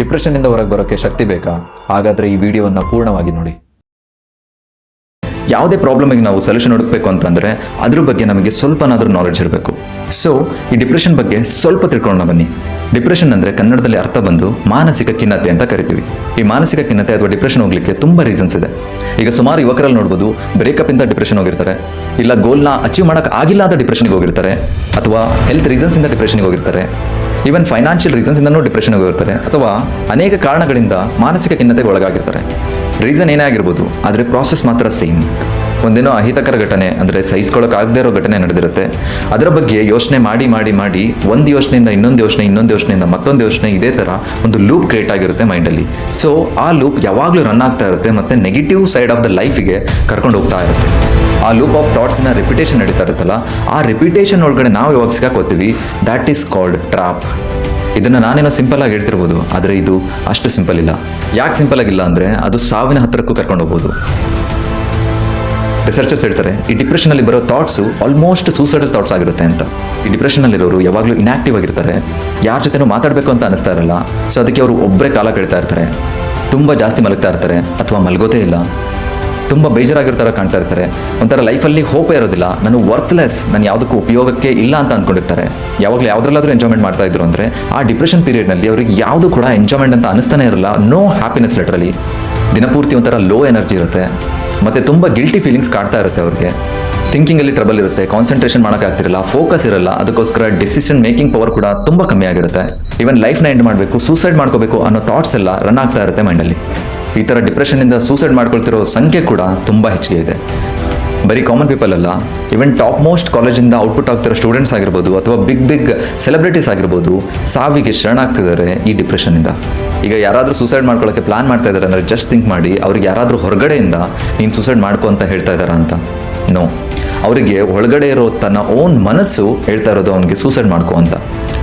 ಡಿಪ್ರೆಷನ್ನಿಂದ ಹೊರಗೆ ಬರೋಕ್ಕೆ ಶಕ್ತಿ ಬೇಕಾ? ಹಾಗಾದರೆ ಈ ವಿಡಿಯೋವನ್ನು ಪೂರ್ಣವಾಗಿ ನೋಡಿ. ಯಾವುದೇ ಪ್ರಾಬ್ಲಮಿಗೆ ನಾವು ಸೊಲ್ಯೂಷನ್ ಹುಡುಕಬೇಕು ಅಂತಂದರೆ ಅದ್ರ ಬಗ್ಗೆ ನಮಗೆ ಸ್ವಲ್ಪನಾದರೂ ನಾಲೆಡ್ಜ್ ಇರಬೇಕು. ಸೊ ಈ ಡಿಪ್ರೆಷನ್ ಬಗ್ಗೆ ಸ್ವಲ್ಪ ತಿಳ್ಕೊಳ್ಳೋಣ ಬನ್ನಿ. ಡಿಪ್ರೆಷನ್ ಅಂದರೆ ಕನ್ನಡದಲ್ಲಿ ಅರ್ಥ ಬಂದು ಮಾನಸಿಕ ಖಿನ್ನತೆ ಅಂತ ಕರಿತೀವಿ. ಈ ಮಾನಸಿಕ ಖಿನ್ನತೆ ಅಥವಾ ಡಿಪ್ರೆಷನ್ ಹೋಗ್ಲಿಕ್ಕೆ ತುಂಬ ರೀಸನ್ಸ್ ಇದೆ. ಈಗ ಸುಮಾರು ಯುವಕರಲ್ಲಿ ನೋಡ್ಬೋದು, ಬ್ರೇಕಪ್ ಇಂದ ಡಿಪ್ರೆಷನ್ ಹೋಗಿರ್ತಾರೆ, ಇಲ್ಲ ಗೋಲ್ನ ಅಚೀವ್ ಮಾಡೋಕ್ಕೆ ಆಗಿಲ್ಲ ಅಂತ ಡಿಪ್ರೆಷನ್ಗೆ ಹೋಗಿರ್ತಾರೆ, ಅಥವಾ ಹೆಲ್ತ್ ರೀಸನ್ಸಿಂದ ಡಿಪ್ರೆಷನ್ಗೆ ಹೋಗಿರ್ತಾರೆ, ಈವನ್ ಫೈನಾನ್ಷಿಯಲ್ ರೀಸನ್ಸಿಂದನೂ ಡಿಪ್ರೆಷನ್ಗೆ ಹೋಗಿರ್ತಾರೆ, ಅಥವಾ ಅನೇಕ ಕಾರಣಗಳಿಂದ ಮಾನಸಿಕ ಖಿನ್ನತೆಗೆ ಒಳಗಾಗಿರ್ತಾರೆ. ರೀಸನ್ ಏನೇ ಆಗಿರ್ಬೋದು, ಆದರೆ ಪ್ರಾಸೆಸ್ ಮಾತ್ರ ಸೇಮ್. ಒಂದೇನೋ ಅಹಿತಕರ ಘಟನೆ ಅಂದರೆ ಸಹಿಸ್ಕೊಳ್ಳೋಕ್ಕಾಗದೇ ಇರೋ ಘಟನೆ ನಡೆದಿರುತ್ತೆ. ಅದರ ಬಗ್ಗೆ ಯೋಚನೆ ಮಾಡಿ ಮಾಡಿ ಮಾಡಿ ಒಂದು ಯೋಚನೆಯಿಂದ ಇನ್ನೊಂದು ಯೋಚನೆ, ಇನ್ನೊಂದು ಯೋಚನೆಯಿಂದ ಮತ್ತೊಂದು ಯೋಚನೆ, ಇದೇ ಥರ ಒಂದು ಲೂಪ್ ಕ್ರಿಯೇಟ್ ಆಗಿರುತ್ತೆ ಮೈಂಡಲ್ಲಿ. ಸೊ ಆ ಲೂಪ್ ಯಾವಾಗಲೂ ರನ್ ಆಗ್ತಾ ಇರುತ್ತೆ ಮತ್ತು ನೆಗೆಟಿವ್ ಸೈಡ್ ಆಫ್ ದ ಲೈಫಿಗೆ ಕರ್ಕೊಂಡು ಹೋಗ್ತಾ ಇರುತ್ತೆ. ಆ ಲೂಪ್ ಆಫ್ ಥಾಟ್ಸಿನ ರಿಪಿಟೇಷನ್ ನಡೀತಾ ಇರುತ್ತಲ್ಲ, ಆ ರಿಪಿಟೇಷನ್ ಒಳಗಡೆ ನಾವು ಯಾವಾಗ ಸಿಕ್ಕಾಕೋತೀವಿ, ದ್ಯಾಟ್ ಈಸ್ ಕಾಲ್ಡ್ ಟ್ರಾಪ್. ಇದನ್ನು ನಾನೇನೋ ಸಿಂಪಲ್ ಆಗಿ ಹೇಳ್ತಿರ್ಬೋದು, ಆದರೆ ಇದು ಅಷ್ಟು ಸಿಂಪಲ್ ಇಲ್ಲ. ಯಾಕೆ ಸಿಂಪಲ್ ಆಗಿಲ್ಲ ಅಂದರೆ ಅದು ಸಾವಿನ ಹತ್ತಿರಕ್ಕೂ ಕರ್ಕೊಂಡು ಹೋಗ್ಬೋದು. ರಿಸರ್ಚರ್ಸ್ ಹೇಳ್ತಾರೆ, ಈ ಡಿಪ್ರೆಷನಲ್ಲಿ ಬರೋ ಥಾಟ್ಸು ಆಲ್ಮೋಸ್ಟ್ ಸೂಸೈಡಲ್ ಥಾಟ್ಸ್ ಆಗಿರುತ್ತೆ ಅಂತ. ಈ ಡಿಪ್ರೆಷನಲ್ಲಿರೋರು ಯಾವಾಗಲೂ ಇನ್ಆಕ್ಟಿವ್ ಆಗಿರ್ತಾರೆ, ಯಾರ ಜೊತೆನೂ ಮಾತಾಡಬೇಕು ಅಂತ ಅನಿಸ್ತಾ ಇರಲ್ಲ. ಸೊ ಅದಕ್ಕೆ ಅವರು ಒಬ್ಬರೇ ಕಾಲ ಕಳೀತಾ ಇರ್ತಾರೆ, ತುಂಬ ಜಾಸ್ತಿ ಮಲಗ್ತಾ ಇರ್ತಾರೆ ಅಥವಾ ಮಲಗೋದೇ ಇಲ್ಲ, ತುಂಬ ಬೇಜಾರಾಗಿರ್ತಾರ ಕಾಣ್ತಾ ಇರ್ತಾರೆ, ಒಂಥರ ಲೈಫಲ್ಲಿ ಹೋಪೇ ಇರೋದಿಲ್ಲ, ನಾನು ವರ್ತ್ಲೆಸ್, ನಾನು ಯಾವುದಕ್ಕೂ ಉಪಯೋಗಕ್ಕೆ ಇಲ್ಲ ಅಂತ ಅಂದ್ಕೊಂಡಿರ್ತಾರೆ. ಯಾವಾಗಲೂ ಯಾವುದ್ರಲ್ಲಾದರೂ ಎಂಜಾಯ್ಮೆಂಟ್ ಮಾಡ್ತಾ ಇದ್ರು ಅಂದರೆ ಆ ಡಿಪ್ರೆಷನ್ ಪೀರಿಯಡ್ನಲ್ಲಿ ಅವ್ರಿಗೆ ಯಾವುದು ಕೂಡ ಎಂಜಾಯ್ಮೆಂಟ್ ಅಂತ ಅನಿಸ್ತಾನೆ ಇರಲ್ಲ. No happiness literally. ದಿನಪೂರ್ತಿ ಒಂಥರ ಲೋ ಎನರ್ಜಿ ಇರುತ್ತೆ ಮತ್ತು ತುಂಬ ಗಿಲ್ಟಿ ಫೀಲಿಂಗ್ಸ್ ಕಾಡ್ತಾ ಇರುತ್ತೆ ಅವ್ರಿಗೆ. ಥಿಂಕಿಂಗಲ್ಲಿ ಟ್ರಬಲ್ ಇರುತ್ತೆ, ಕಾನ್ಸಂಟ್ರೇಷನ್ ಮಾಡೋಕ್ಕಾಗ್ತಿರಲ್ಲ, ಫೋಕಸ್ ಇರಲ್ಲ, ಅದಕ್ಕೋಸ್ಕರ ಡಿಸಿಷನ್ ಮೇಕಿಂಗ್ ಪವರ್ ಕೂಡ ತುಂಬ ಕಮ್ಮಿ ಆಗಿರುತ್ತೆ. ಈವನ್ ಲೈಫ್ನ ಎಂಡ್ ಮಾಡಬೇಕು, ಸೂಸೈಡ್ ಮಾಡ್ಕೋಬೇಕು ಅನ್ನೋ ಥಾಟ್ಸ್ ಎಲ್ಲ ರನ್ ಆಗ್ತಾ ಇರುತ್ತೆ ಮೈಂಡಲ್ಲಿ. ಈ ಥರ ಡಿಪ್ರೆಷನ್ನಿಂದ ಸೂಸೈಡ್ ಮಾಡ್ಕೊಳ್ತಿರೋ ಸಂಖ್ಯೆ ಕೂಡ ತುಂಬ ಹೆಚ್ಚಿಗೆ ಇದೆ. ಬರೀ ಕಾಮನ್ ಪೀಪಲ್ ಅಲ್ಲ, ಈವನ್ ಟಾಪ್ ಮೋಸ್ಟ್ ಕಾಲೇಜಿಂದ ಔಟ್ಪುಟ್ ಆಗ್ತಿರೋ ಸ್ಟೂಡೆಂಟ್ಸ್ ಆಗಿರ್ಬೋದು ಅಥವಾ ಬಿಗ್ ಸೆಲೆಬ್ರಿಟೀಸ್ ಆಗಿರ್ಬೋದು, ಸಾವಿಗೆ ಶರಣಾಗ್ತಿದ್ದಾರೆ ಈ ಡಿಪ್ರೆಷನ್ನಿಂದ. ಈಗ ಯಾರಾದರೂ ಸೂಸೈಡ್ ಮಾಡ್ಕೊಳ್ಳೋಕ್ಕೆ ಪ್ಲಾನ್ ಮಾಡ್ತಾ ಇದ್ದಾರೆ ಅಂದರೆ ಜಸ್ಟ್ ಥಿಂಕ್ ಮಾಡಿ, ಅವ್ರಿಗೆ ಯಾರಾದರೂ ಹೊರಗಡೆಯಿಂದ ನೀನು ಸೂಸೈಡ್ ಮಾಡ್ಕೊ ಅಂತ ಹೇಳ್ತಾ ಇದ್ದಾರಾ ಅಂತ? ನೋ, ಅವರಿಗೆ ಒಳಗಡೆ ಇರೋ ತನ್ನ ಓನ್ ಮನಸ್ಸು ಹೇಳ್ತಾ ಇರೋದು ಅವನಿಗೆ ಸೂಸೈಡ್ ಮಾಡ್ಕೊ ಅಂತ.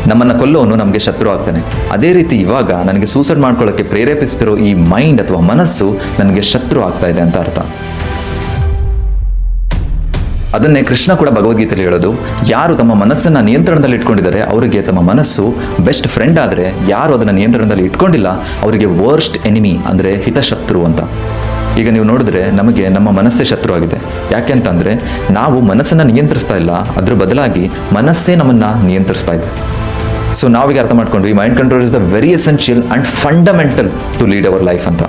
ನಮ್ಮನ್ನು ಕೊಲ್ಲೋನು ನಮಗೆ ಶತ್ರು ಆಗ್ತಾನೆ. ಅದೇ ರೀತಿ ಇವಾಗ ನನಗೆ ಸೂಸೈಡ್ ಮಾಡ್ಕೊಳ್ಳೋಕ್ಕೆ ಪ್ರೇರೇಪಿಸ್ತಿರೋ ಈ ಮೈಂಡ್ ಅಥವಾ ಮನಸ್ಸು ನನಗೆ ಶತ್ರು ಆಗ್ತಾ ಇದೆ ಅಂತ ಅರ್ಥ. ಅದನ್ನೇ ಕೃಷ್ಣ ಕೂಡ ಭಗವದ್ಗೀತೆಯಲ್ಲಿ ಹೇಳೋದು, ಯಾರು ತಮ್ಮ ಮನಸ್ಸನ್ನು ನಿಯಂತ್ರಣದಲ್ಲಿ ಇಟ್ಕೊಂಡಿದ್ದಾರೆ ಅವರಿಗೆ ತಮ್ಮ ಮನಸ್ಸು ಬೆಸ್ಟ್ ಫ್ರೆಂಡ್, ಆದರೆ ಯಾರು ಅದನ್ನು ನಿಯಂತ್ರಣದಲ್ಲಿ ಇಟ್ಕೊಂಡಿಲ್ಲ ಅವರಿಗೆ ವರ್ಸ್ಟ್ ಎನಿಮಿ ಅಂದರೆ ಹಿತಶತ್ರು ಅಂತ. ಈಗ ನೀವು ನೋಡಿದ್ರೆ ನಮಗೆ ನಮ್ಮ ಮನಸ್ಸೇ ಶತ್ರು ಆಗಿದೆ. ಯಾಕೆ ಅಂತಂದರೆ ನಾವು ಮನಸ್ಸನ್ನು ನಿಯಂತ್ರಿಸ್ತಾ ಇಲ್ಲ, ಅದ್ರ ಬದಲಾಗಿ ಮನಸ್ಸೇ ನಮ್ಮನ್ನು ನಿಯಂತ್ರಿಸ್ತಾ ಇದೆ. ಸೊ ನಾವೀಗ ಅರ್ಥ ಮಾಡ್ಕೊಂಡ್ವಿ, mind control is the very essential and fundamental to lead our life ಅಂತ.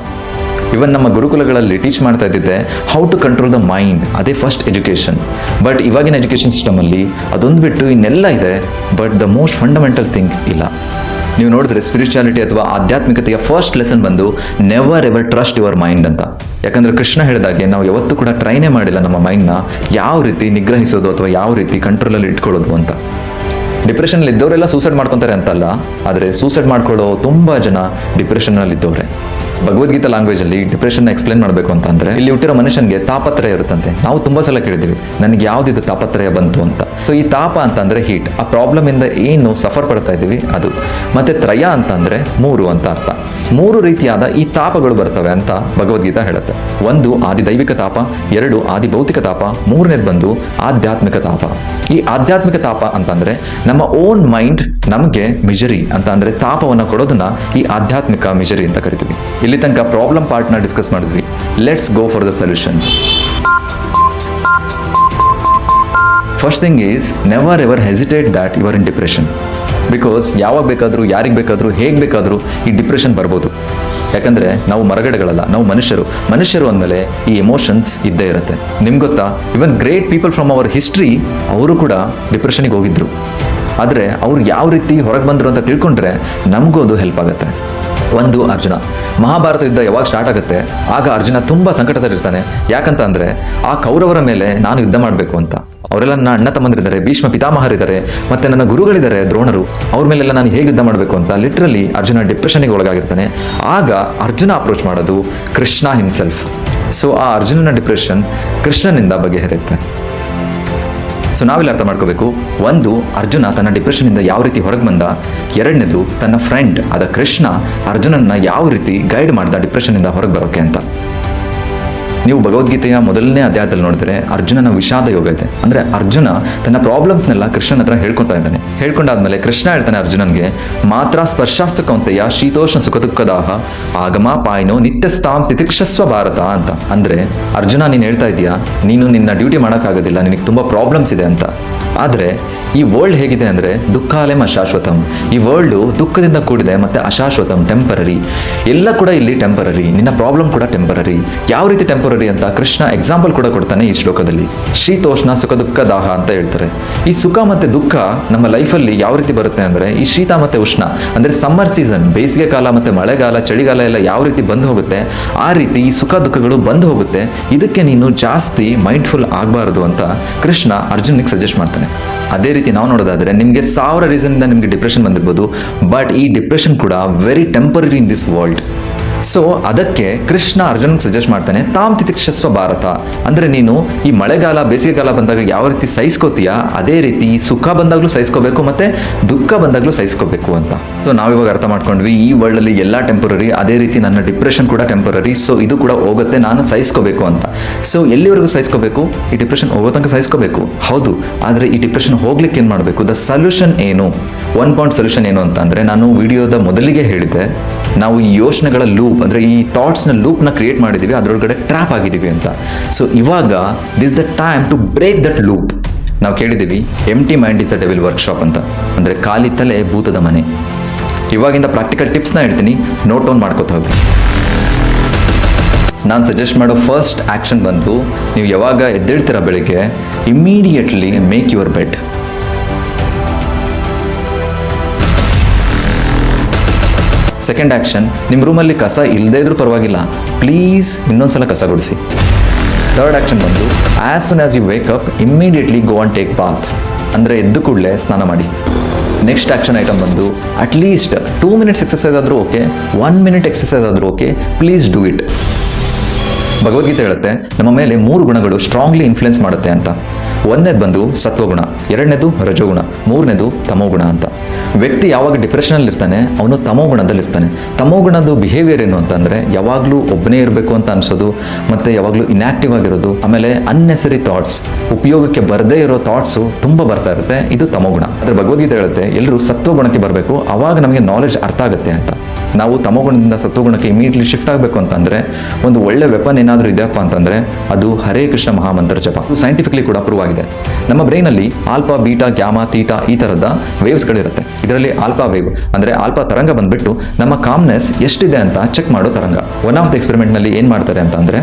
ಇವನ್ ನಮ್ಮ ಗುರುಕುಲಗಳಲ್ಲಿ ಟೀಚ್ ಮಾಡ್ತಾ ಇದ್ದಿದ್ದೆ how to control the mind, ಅದೇ ಫಸ್ಟ್ ಎಜುಕೇಷನ್. ಬಟ್ ಇವಾಗಿನ ಎಜುಕೇಷನ್ ಸಿಸ್ಟಮಲ್ಲಿ ಅದೊಂದು ಬಿಟ್ಟು ಇನ್ನೆಲ್ಲ ಇದೆ, but the most fundamental thing ಇಲ್ಲ. ನೀವು ನೋಡಿದ್ರೆ ಸ್ಪಿರಿಚುಯಾಲಿಟಿ ಅಥವಾ ಆಧ್ಯಾತ್ಮಿಕತೆಯ ಫಸ್ಟ್ ಲೆಸನ್ ಬಂದು never ever trust your mind ಅಂತ. ಯಾಕಂದರೆ ಕೃಷ್ಣ ಹೇಳಿದಾಗೆ ನಾವು ಯಾವತ್ತೂ ಕೂಡ ಟ್ರೈನೇ ಮಾಡಿಲ್ಲ ನಮ್ಮ ಮೈಂಡ್ನ ಯಾವ ರೀತಿ ನಿಗ್ರಹಿಸೋದು ಅಥವಾ ಯಾವ ರೀತಿ ಕಂಟ್ರೋಲಲ್ಲಿ ಇಟ್ಕೊಳ್ಳೋದು ಅಂತ. ಡಿಪ್ರೆಷನಲ್ಲಿ ಇದ್ದವರೆಲ್ಲ ಸೂಸೈಡ್ ಮಾಡ್ಕೊತಾರೆ ಅಂತಲ್ಲ, ಆದರೆ ಸೂಸೈಡ್ ಮಾಡ್ಕೊಳ್ಳೋ ತುಂಬ ಜನ ಡಿಪ್ರೆಷನ್ನಲ್ಲಿ ಇದ್ದವ್ರೆ. ಭಗವದ್ಗೀತಾ ಲ್ಯಾಂಗ್ವೇಜಲ್ಲಿ ಡಿಪ್ರೆಷನ್ನ ಎಕ್ಸ್ಪ್ಲೇನ್ ಮಾಡಬೇಕು ಅಂತಂದರೆ, ಇಲ್ಲಿ ಹುಟ್ಟಿರೋ ಮನುಷ್ಯನಿಗೆ ತಾಪತ್ರಯ ಇರುತ್ತಂತೆ. ನಾವು ತುಂಬ ಸಲ ಕೇಳಿದ್ದೀವಿ, ನನಗೆ ಯಾವುದಿದು ತಾಪತ್ರಯ ಬಂತು ಅಂತ. ಸೊ ಈ ತಾಪ ಅಂತಂದರೆ ಹೀಟ್, ಆ ಪ್ರಾಬ್ಲಮಿಂದ ಏನು ಸಫರ್ ಪಡ್ತಾ ಇದ್ದೀವಿ ಅದು. ಮತ್ತು ತ್ರಯ ಅಂತಂದರೆ 3 ಅಂತ ಅರ್ಥ. 3 ರೀತಿಯಾದ ಈ ತಾಪಗಳು ಬರ್ತವೆ ಅಂತ ಭಗವದ್ಗೀತಾ ಹೇಳುತ್ತೆ. 1 ಆದಿದೈವಿಕ ತಾಪ, 2 ಆದಿಭೌತಿಕ ತಾಪ, 3ನೇದು ಬಂದು ಆಧ್ಯಾತ್ಮಿಕ ತಾಪ. ಈ ಆಧ್ಯಾತ್ಮಿಕ ತಾಪ ಅಂತಂದರೆ ನಮ್ಮ ಓನ್ ಮೈಂಡ್ ನಮಗೆ ಮಿಜರಿ ಅಂತ ಅಂದರೆ ತಾಪವನ್ನು ಕೊಡೋದನ್ನ ಈ ಆಧ್ಯಾತ್ಮಿಕ ಮಿಜರಿ ಅಂತ ಕರಿತೀವಿ. ಇಲ್ಲಿ ತನಕ ಪ್ರಾಬ್ಲಮ್ ಪಾರ್ಟ್ನ ಡಿಸ್ಕಸ್ ಮಾಡಿದ್ವಿ. Let's go for the solution. First thing is never ever hesitate that you are in depression. Because ಯಾವಾಗ ಬೇಕಾದರೂ, ಯಾರಿಗೆ ಬೇಕಾದರೂ, ಹೇಗೆ ಬೇಕಾದರೂ ಈ ಡಿಪ್ರೆಷನ್ ಬರ್ಬೋದು. ಯಾಕಂದರೆ ನಾವು ಮರಗಡೆಗಳಲ್ಲ, ನಾವು ಮನುಷ್ಯರು ಅಂದಮೇಲೆ ಈ ಎಮೋಷನ್ಸ್ ಇದ್ದೇ ಇರುತ್ತೆ. ನಿಮ್ಗೆ ಗೊತ್ತಾ, even great people from our history ಅವರು ಕೂಡ ಡಿಪ್ರೆಷನಿಗೆ ಹೋಗಿದ್ರು. ಆದರೆ ಅವ್ರು ಯಾವ ರೀತಿ ಹೊರಗೆ ಬಂದರು ಅಂತ ತಿಳ್ಕೊಂಡ್ರೆ ನಮಗೂ ಅದು ಹೆಲ್ಪ್ ಆಗುತ್ತೆ. 1 ಅರ್ಜುನ. ಮಹಾಭಾರತ ಯುದ್ಧ ಯಾವಾಗ ಸ್ಟಾರ್ಟ್ ಆಗುತ್ತೆ ಆಗ ಅರ್ಜುನ ತುಂಬ ಸಂಕಟದಲ್ಲಿರ್ತಾನೆ. ಯಾಕಂತ ಅಂದರೆ ಆ ಕೌರವರ ಮೇಲೆ ನಾನು ಯುದ್ಧ ಮಾಡಬೇಕು ಅಂತ. ಅವರೆಲ್ಲ ನನ್ನ ಅಣ್ಣ ತಮ್ಮಂದಿರಿದ್ದಾರೆ, ಭೀಷ್ಮ ಪಿತಾಮಹರಿದ್ದಾರೆ, ಮತ್ತು ನನ್ನ ಗುರುಗಳಿದ್ದಾರೆ ದ್ರೋಣರು, ಅವ್ರ ಮೇಲೆಲ್ಲ ನಾನು ಹೇಗೆ ಯುದ್ಧ ಮಾಡಬೇಕು ಅಂತ ಲಿಟ್ರಲಿ ಅರ್ಜುನ ಡಿಪ್ರೆಷನ್ಗೆ ಒಳಗಾಗಿರ್ತಾನೆ. ಆಗ ಅರ್ಜುನ ಅಪ್ರೋಚ್ ಮಾಡೋದು ಕೃಷ್ಣ ಹಿಮ್ಸೆಲ್ಫ್. ಸೊ ಆ ಅರ್ಜುನನ ಡಿಪ್ರೆಷನ್ ಕೃಷ್ಣನಿಂದ ಬಗೆಹರಿಯುತ್ತೆ. ಸೊ ನಾವೆಲ್ಲ ಅರ್ಥ ಮಾಡ್ಕೋಬೇಕು, 1 ಅರ್ಜುನ ತನ್ನ ಡಿಪ್ರೆಷನಿಂದ ಯಾವ ರೀತಿ ಹೊರಗೆ ಬಂದ, 2ನೇದು ತನ್ನ ಫ್ರೆಂಡ್ ಆದ ಕೃಷ್ಣ ಅರ್ಜುನನ್ನ ಯಾವ ರೀತಿ ಗೈಡ್ ಮಾಡ್ದ ಡಿಪ್ರೆಷನಿಂದ ಹೊರಗೆ ಬರೋಕೆ ಅಂತ. ನೀವು ಭಗವದ್ಗೀತೆಯ ಮೊದಲನೇ ಅಧ್ಯಾಯದಲ್ಲಿ ನೋಡಿದ್ರೆ ಅರ್ಜುನನ ವಿಷಾದ ಯೋಗ ಇದೆ. ಅಂದರೆ ಅರ್ಜುನ ತನ್ನ ಪ್ರಾಬ್ಲಮ್ಸ್ನೆಲ್ಲ ಕೃಷ್ಣನ ಹತ್ರ ಹೇಳ್ಕೊತಾ ಇದ್ದಾನೆ. ಹೇಳ್ಕೊಂಡಾದ್ಮೇಲೆ ಕೃಷ್ಣ ಹೇಳ್ತಾನೆ ಅರ್ಜುನನ್ಗೆ, ಮಾತ್ರ ಸ್ಪರ್ಶಾಸ್ತು ಕೌಂತೆಯ ಶೀತೋಷ್ಣ ಸುಖ ದುಃಖದಾಹ ಆಗಮ ಪಾಯಿನೋ ನಿತ್ಯಸ್ಥಾಂ ತಿತಿಕ್ಷಸ್ವ ಭಾರತ ಅಂತ. ಅಂದರೆ ಅರ್ಜುನ ನೀನು ಹೇಳ್ತಾ ಇದೀಯಾ ನೀನು ನಿನ್ನ ಡ್ಯೂಟಿ ಮಾಡೋಕ್ಕಾಗೋದಿಲ್ಲ, ನಿನಗೆ ತುಂಬ ಪ್ರಾಬ್ಲಮ್ಸ್ ಇದೆ ಅಂತ. ಆದರೆ ಈ ವರ್ಲ್ಡ್ ಹೇಗಿದೆ ಅಂದರೆ ದುಃಖಾಲಯಂ ಅಶಾಶ್ವತಂ. ಈ ವರ್ಲ್ಡು ದುಃಖದಿಂದ ಕೂಡಿದೆ ಮತ್ತು ಅಶಾಶ್ವತಂ, ಟೆಂಪರರಿ. ಎಲ್ಲ ಕೂಡ ಇಲ್ಲಿ ಟೆಂಪರರಿ. ನಿನ್ನ ಪ್ರಾಬ್ಲಮ್ ಕೂಡ ಟೆಂಪರರಿ. ಯಾವ ರೀತಿ ಟೆಂಪರರಿ ಅಂತ ಕೃಷ್ಣ ಎಕ್ಸಾಂಪಲ್ ಕೂಡ ಕೊಡ್ತಾನೆ ಈ ಶ್ಲೋಕದಲ್ಲಿ. ಶೀತೋಷ್ಣ ಸುಖ ದುಃಖ ದಾಹ ಅಂತ ಹೇಳ್ತಾರೆ. ಈ ಸುಖ ಮತ್ತು ದುಃಖ ನಮ್ಮ ಲೈಫಲ್ಲಿ ಯಾವ ರೀತಿ ಬರುತ್ತೆ ಅಂದರೆ ಈ ಶೀತ ಮತ್ತು ಉಷ್ಣ ಅಂದರೆ ಸಮ್ಮರ್ ಸೀಸನ್, ಬೇಸಿಗೆ ಕಾಲ ಮತ್ತು ಮಳೆಗಾಲ, ಚಳಿಗಾಲ ಎಲ್ಲ ಯಾವ ರೀತಿ ಬಂದು ಹೋಗುತ್ತೆ ಆ ರೀತಿ ಈ ಸುಖ ದುಃಖಗಳು ಬಂದು ಹೋಗುತ್ತೆ. ಇದಕ್ಕೆ ನೀನು ಜಾಸ್ತಿ ಮೈಂಡ್ಫುಲ್ ಆಗಬಾರ್ದು ಅಂತ ಕೃಷ್ಣ ಅರ್ಜುನಿಗೆ ಸಜೆಸ್ಟ್ ಮಾಡ್ತಾನೆ. ಅದೇ ರೀತಿ ನಾವು ನೋಡೋದಾದ್ರೆ ನಿಮಗೆ 1000 ರೀಸನ್ನಿಂದ ನಿಮಗೆ ಡಿಪ್ರೆಷನ್ ಬಂದಿರ್ಬೋದು, ಬಟ್ ಈ ಡಿಪ್ರೆಷನ್ ಕೂಡ very temporary in this world. So ಅದಕ್ಕೆ ಕೃಷ್ಣ ಅರ್ಜುನ್ಗೆ ಸಜೆಸ್ಟ್ ಮಾಡ್ತಾನೆ, ತಾಮ್ ತಿತಿಕ್ಷಸ್ವ ಭಾರತ. ಅಂದರೆ ನೀನು ಈ ಮಳೆಗಾಲ ಬೇಸಿಗೆಗಾಲ ಬಂದಾಗ ಯಾವ ರೀತಿ ಸಹಿಸ್ಕೋತೀಯಾ ಅದೇ ರೀತಿ ಸುಖ ಬಂದಾಗಲೂ ಸಹಿಸ್ಕೋಬೇಕು ಮತ್ತು ದುಃಖ ಬಂದಾಗಲೂ ಸಹಿಸ್ಕೋಬೇಕು ಅಂತ. ಸೊ ನಾವಿವಾಗ ಅರ್ಥ ಮಾಡ್ಕೊಂಡ್ವಿ ಈ ವರ್ಲ್ಡಲ್ಲಿ ಎಲ್ಲ ಟೆಂಪರರಿ, ಅದೇ ರೀತಿ ನನ್ನ ಡಿಪ್ರೆಷನ್ ಕೂಡ ಟೆಂಪರರಿ. ಸೊ ಇದು ಕೂಡ ಹೋಗುತ್ತೆ, ನಾನು ಸಹಿಸ್ಕೋಬೇಕು ಅಂತ. ಸೊ ಎಲ್ಲಿವರೆಗೂ ಸಹಿಸ್ಕೋಬೇಕು? ಈ ಡಿಪ್ರೆಷನ್ ಹೋಗೋ ತನಕ ಸಹಿಸ್ಕೋಬೇಕು, ಹೌದು. ಆದರೆ ಈ ಡಿಪ್ರೆಷನ್ ಹೋಗ್ಲಿಕ್ಕೆ ಏನು ಮಾಡಬೇಕು? ದ ಸೊಲ್ಯೂಷನ್ ಏನು? 1 ಪಾಯಿಂಟ್ ಸೊಲ್ಯೂಷನ್ ಏನು ಅಂತ ಅಂದರೆ ನಾನು ವಿಡಿಯೋದ ಮೊದಲಿಗೆ ಹೇಳಿದ್ದೆ, ನಾವು ಈ ಯೋಚನೆಗಳ ಲೂಪ್ ಅಂದರೆ ಈ ಥಾಟ್ಸ್ನ ಲೂಪ್ನ ಕ್ರಿಯೇಟ್ ಮಾಡಿದ್ದೀವಿ, ಅದರೊಳಗಡೆ ಟ್ರ್ಯಾಪ್ ಆಗಿದ್ದೀವಿ ಅಂತ. ಸೊ ಇವಾಗ this the time to break that loop. ನಾವು ಕೇಳಿದ್ದೀವಿ empty mind is the devil workshop ಅಂತ, ಅಂದರೆ ಖಾಲಿ ತಲೆ ಭೂತದ ಮನೆ. ಇವಾಗಿಂದ ಪ್ರಾಕ್ಟಿಕಲ್ ಟಿಪ್ಸ್ನ ಹೇಳ್ತೀನಿ, ನೋಟ್ ಡೌನ್ ಮಾಡ್ಕೋತಾ ಹೋಗಿ. ನಾನು ಸಜೆಸ್ಟ್ ಮಾಡೋ ಫಸ್ಟ್ ಆ್ಯಕ್ಷನ್ ಬಂದು, ನೀವು ಯಾವಾಗ ಎದ್ದೇಳ್ತೀರ ಬೆಳಿಗ್ಗೆ, immediately make your bed. Second action, ನಿಮ್ಮ ರೂಮಲ್ಲಿ ಕಸ ಇಲ್ಲದೇ ಇದ್ರೂ ಪರವಾಗಿಲ್ಲ, ಪ್ಲೀಸ್ ಇನ್ನೊಂದ್ಸಲ ಕಸ ಗುಡಿಸಿ. ಥರ್ಡ್ ಆ್ಯಕ್ಷನ್ ಬಂದು, as soon as you wake up immediately go and take bath. ಅಂದರೆ ಎದ್ದು ಕೂಡಲೇ ಸ್ನಾನ ಮಾಡಿ. ನೆಕ್ಸ್ಟ್ ಆ್ಯಕ್ಷನ್ ಐಟಮ್ ಬಂದು, ಅಟ್ಲೀಸ್ಟ್ 2 ಮಿನಿಟ್ಸ್ ಎಕ್ಸಸೈಸ್ ಆದರೂ ಓಕೆ, 1 ಮಿನಿಟ್ ಎಕ್ಸಸೈಸ್ ಆದರೂ okay, please do it. Bhagavad Gita ಹೇಳುತ್ತೆ ನಮ್ಮ ಮೇಲೆ 3 ಗುಣಗಳು ಸ್ಟ್ರಾಂಗ್ಲಿ ಇನ್ಫ್ಲುಯೆನ್ಸ್ ಮಾಡುತ್ತೆ ಅಂತ. ಒಂದನೇದು ಬಂದು ಸತ್ವಗುಣ, ಎರಡನೇದು ರಜೋಗುಣ, ಮೂರನೇದು ತಮೋಗುಣ ಅಂತ. ವ್ಯಕ್ತಿ ಯಾವಾಗ ಡಿಪ್ರೆಷನಲ್ಲಿ ಇರ್ತಾನೆ ಅವನು ತಮೋಗುಣದಲ್ಲಿ ಇರ್ತಾನೆ. ತಮೋಗುಣದ ಬಿಹೇವಿಯರ್ ಏನು ಅಂತಂದರೆ ಯಾವಾಗಲೂ ಒಬ್ಬನೇ ಇರಬೇಕು ಅಂತ ಅನಿಸೋದು, ಮತ್ತು ಯಾವಾಗಲೂ ಇನ್ಯಾಕ್ಟಿವ್ ಆಗಿರೋದು, ಆಮೇಲೆ ಅನ್ನೆಸರಿ ಥಾಟ್ಸ್, ಉಪಯೋಗಕ್ಕೆ ಬರದೇ ಇರೋ ಥಾಟ್ಸು ತುಂಬ ಬರ್ತಾ ಇರುತ್ತೆ. ಇದು ತಮೋಗುಣ. ಆದರೆ ಭಗವದ್ಗೀತೆ ಹೇಳುತ್ತೆ ಎಲ್ಲರೂ ಸತ್ವಗುಣಕ್ಕೆ ಬರಬೇಕು, ಆವಾಗ ನಮಗೆ ನಾಲೆಡ್ಜ್ ಅರ್ಥ ಆಗುತ್ತೆ ಅಂತ. ನಾವು ತಮೋಗುಣದಿಂದ ಸತ್ವಗುಣಕ್ಕೆ ಇಮಿಡಿಯೇಟ್ಲಿ ಶಿಫ್ಟ್ ಆಗಬೇಕು ಅಂತಂದರೆ ಒಂದು ಒಳ್ಳೆ ವೆಪನ್ ಏನಾದರೂ ಇದೆಯಪ್ಪ ಅಂತಂದರೆ ಅದು ಹರೇ ಕೃಷ್ಣ ಮಹಾಮಂತ್ರ ಜಪ. ಸೈಂಟಿಫಿಕ್ಲಿ ಕೂಡ ಪ್ರೂವ್ ಆಗಿದೆ. ನಮ್ಮ ಬ್ರೈನಲ್ಲಿ ಆಲ್ಫಾ, ಬೀಟಾ, ಗ್ಯಾಮಾ, ತೀಟಾ ಈ ಥರದ ವೇವ್ಸ್ಗಳಿರುತ್ತೆ. ಇದರಲ್ಲಿ ಆಲ್ಫಾ ವೇವ್ ಅಂದರೆ ಆಲ್ಫಾ ತರಂಗ ಬಂದುಬಿಟ್ಟು ನಮ್ಮ ಕಾಮ್ನೆಸ್ ಎಷ್ಟಿದೆ ಅಂತ ಚೆಕ್ ಮಾಡೋ ತರಂಗ. ಒನ್ ಆಫ್ ದ ಎಕ್ಸ್ಪೆರಿಮೆಂಟ್ನಲ್ಲಿ ಏನು ಮಾಡ್ತಾರೆ ಅಂತಂದರೆ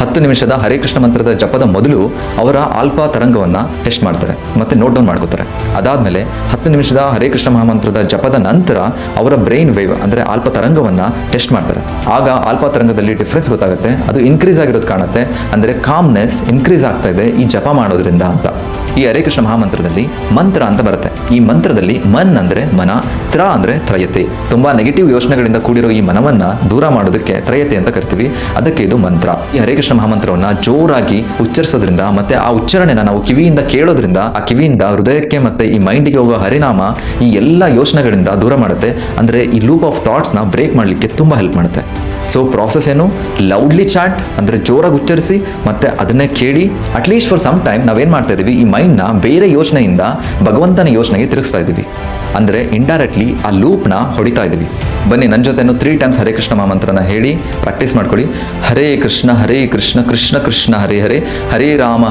10 ನಿಮಿಷದ ಹರೇ ಕೃಷ್ಣ ಮಂತ್ರದ ಜಪದ ಮೊದಲು ಅವರ ಆಲ್ಫಾ ತರಂಗವನ್ನು ಟೆಸ್ಟ್ ಮಾಡ್ತಾರೆ ಮತ್ತು ನೋಟ್ ಡೌನ್ ಮಾಡ್ಕೋತಾರೆ. ಅದಾದಮೇಲೆ 10 ನಿಮಿಷದ ಹರೇ ಕೃಷ್ಣ ಮಹಾಮಂತ್ರದ ಜಪದ ನಂತರ ಅವರ ಬ್ರೈನ್ ವೇವ್ ಅಂದರೆ ಆಲ್ಫಾ ತರಂಗವನ್ನು ಟೆಸ್ಟ್ ಮಾಡ್ತಾರೆ. ಆಗ ಆಲ್ಫಾ ತರಂಗದಲ್ಲಿ ಡಿಫ್ರೆನ್ಸ್ ಗೊತ್ತಾಗುತ್ತೆ, ಅದು ಇನ್ಕ್ರೀಸ್ ಆಗಿರೋದು ಕಾಣುತ್ತೆ. ಅಂದರೆ ಕಾಮ್ನೆಸ್ ಇನ್ಕ್ರೀಸ್ ಆಗ್ತಾ ಇದೆ ಈ ಜಪ ಮಾಡೋದ್ರಿಂದ ಅಂತ. ಈ ಹರೇ ಕೃಷ್ಣ ಮಹಾಮಂತ್ರದಲ್ಲಿ ಮಂತ್ರ ಅಂತ ಬರುತ್ತೆ. ಈ ಮಂತ್ರದಲ್ಲಿ ಮನ್ ಅಂದರೆ ಮನ, ತ್ರ ಅಂದರೆ ತ್ರಯತೆ. ತುಂಬ ನೆಗೆಟಿವ್ ಯೋಚನೆಗಳಿಂದ ಕೂಡಿರೋ ಈ ಮನವನ್ನು ದೂರ ಮಾಡೋದಕ್ಕೆ ತ್ರಯತೆ ಅಂತ ಕರಿತೀವಿ, ಅದಕ್ಕೆ ಇದು ಮಂತ್ರ. ಈ ಹರೇ ಕೃಷ್ಣ ಮಹಾಮಂತ್ರವನ್ನು ಜೋರಾಗಿ ಉಚ್ಚರಿಸೋದ್ರಿಂದ ಮತ್ತು ಆ ಉಚ್ಚಾರಣೆನ ನಾವು ಕಿವಿಯಿಂದ ಕೇಳೋದ್ರಿಂದ ಆ ಕಿವಿಯಿಂದ ಹೃದಯಕ್ಕೆ ಮತ್ತು ಈ ಮೈಂಡಿಗೆ ಹೋಗೋ ಹರಿನಾಮ ಈ ಎಲ್ಲ ಯೋಚನೆಗಳಿಂದ ದೂರ ಮಾಡುತ್ತೆ. ಅಂದರೆ ಈ ಲೂಪ್ ಆಫ್ ಥಾಟ್ಸ್ನ ಬ್ರೇಕ್ ಮಾಡಲಿಕ್ಕೆ ತುಂಬ ಹೆಲ್ಪ್ ಮಾಡುತ್ತೆ. ಸೊ ಪ್ರಾಸೆಸ್ ಏನು? ಲೌಡ್ಲಿ ಚಾಂಟ್ ಅಂದರೆ ಜೋರಾಗಿ ಉಚ್ಚರಿಸಿ ಮತ್ತು ಅದನ್ನೇ ಕೇಳಿ ಅಟ್ಲೀಸ್ಟ್ ಫಾರ್ ಸಮ್ ಟೈಮ್ ನಾವೇನು ಮಾಡ್ತಾ ಇದ್ದೀವಿ, ಈ ಮೈಂಡ್ನ ಬೇರೆ ಯೋಚನೆಯಿಂದ ಭಗವಂತನ ಯೋಚನೆಗೆ ತಿರುಗಿಸ್ತಾ ಇದ್ದೀವಿ. ಅಂದರೆ ಇಂಡೈರೆಕ್ಟ್ಲಿ ಆ ಲೂಪ್ನ ಹೊಡಿತಾ ಇದ್ದೀವಿ. ಬನ್ನಿ ನನ್ನ ಜೊತೆನೂ 3 ಟೈಮ್ಸ್ ಹರೇ ಕೃಷ್ಣ ಮಹಾಮಂತ್ರನ ಹೇಳಿ ಪ್ರಾಕ್ಟೀಸ್ ಮಾಡ್ಕೊಳ್ಳಿ. ಹರೇ ಕೃಷ್ಣ ಕೃಷ್ಣ ಕೃಷ್ಣ ಹರೇ ಹರೇ, ಹರೇ ರಾಮ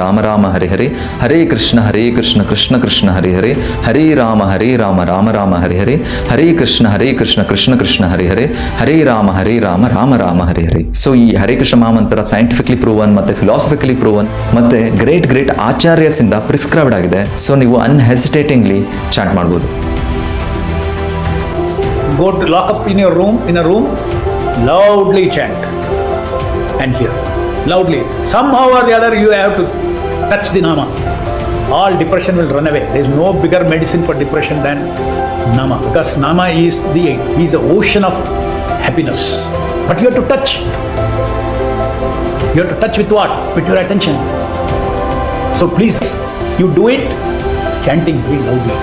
ರಾಮ ರಾಮ ಹರೇ ಹರೇ, ಹರೇ ಕೃಷ್ಣ ಕೃಷ್ಣ ಕೃಷ್ಣ ಹರೇ ಹರೇ, ಹರೇ ರಾಮ ರಾಮ ರಾಮ ಹರೇ ಹರೇ, ಹರೇ ಕೃಷ್ಣ ಕೃಷ್ಣ ಕೃಷ್ಣ ಹರೇ ಹರೇ, ಹರೇ ರಾಮ ರಾಮ ರಾಮ ಹರೇ ಹರೇ. ಸೊ ಈ ಹರೇ ಕೃಷ್ಣ ಮಹಾಮಂತ್ರ ಸೈಂಟಿಫಿಕ್ಲಿ ಪ್ರೂವನ್ ಮತ್ತು ಫಿಲಾಸಫಿಕಲಿ ಪ್ರೂವನ್ ಮತ್ತು ಗ್ರೇಟ್ ಆಚಾರ್ಯಸ್ ಇಂದ ಪ್ರಿಸ್ಕ್ರೈಬ್ಡ್ ಆಗಿದೆ. ಸೊ ನೀವು ಅನ್ಹೆಸಿಟೇಟಿಂಗ್ಲಿ ಚಾಂಟ್ ಮಾಡ್ಬೋದು. Go to lock up in a room, loudly chant and hear loudly. Somehow or the other you have to touch the Nama. All depression will run away. There is no bigger medicine for depression than Nama, because Nama is the ocean of happiness. But you have to touch. You have to touch with what? With your attention. So please, you do it chanting very loudly.